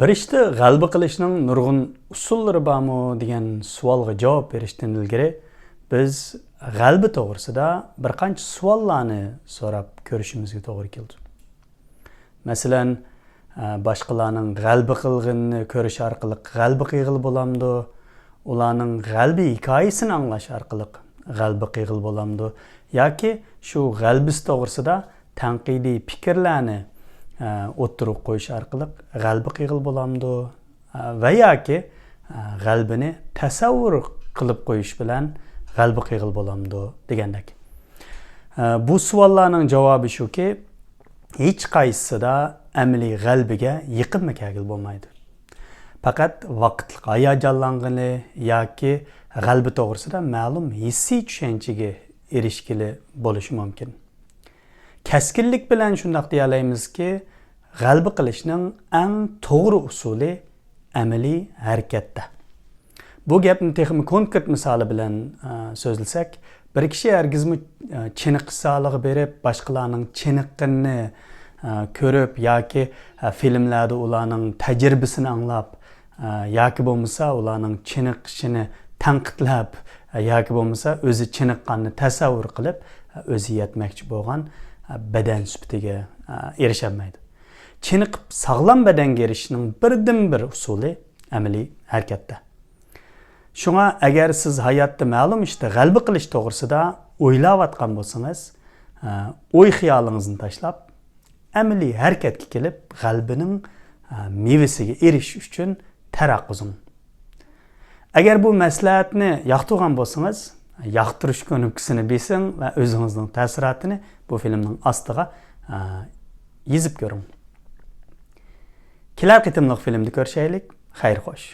Bir ishda g'alaba qilishning nurg'un usullari bormi degan savolga javob berishdan ilgari biz g'alaba to'g'risida bir qancha savollarni so'rab ko'rishimizga to'g'ri keldi. Masalan, boshqalarning g'alaba qilganini ko'rish orqali g'alaba qilg'il bo'lamdi, ularning g'alaba hikoyasini anglash orqali g'alaba qilg'il bo'lamdi yoki shu g'albis to'g'risida tanqidiy fikrlarni o'ttirib qo'yish orqali g'alaba qilg'il bo'lamdi va yoki g'albini tasavvur qilib qo'yish bilan g'alaba qilg'il bo'lamdi degandek. Bu savollarning javobi shuki, hech qaysisida amaliy g'albaga yiqinma kelgil bo'lmaydi. Faqat vaqtlik hayajonlangani yoki g'alba to'g'risida ma'lum hissiy tushunchaga erishgili bo'lishi mumkin. Keskinlik bilan shunday deya olamizki, g'alba qilishning eng to'g'ri usuli amaliy harakatda. Bu gapni texnik konkret misoli bilan so'zlasak, bir kishi hargizmi chiniq sog'lig'i berib, boshqalarning chiniqqini ko'rib yoki filmlarda ularning tajribasini anglab yoki bo'lmasa ularning chiniqishini tanqidlab yoki bo'lmasa o'zi chiniqqanni tasavvur qilib o'zi yetmoqchi bo'lgan badan sifatiga erisholmaydi. Chiniqib sog'lom badanga erishishning birdan-bir usuli amaliy harakatda. Shunga agar siz hayotda ma'lum ishda g'alaba qilish to'g'risida o'ylayotgan bo'lsangiz, o'y xiyolingizni tashlab, amaliy harakatga kelib, g'albining mevasiga erishish uchun taraqquzing. Agar bu maslahatni yoqtirgan bo'lsangiz, yoqtirish ko'nikisini besing va o'zingizning ta'sirotini bu filmning ostiga yozib ko'ring. Kelar qitimliq filmni ko'rishaylik. Xayr xo'sh.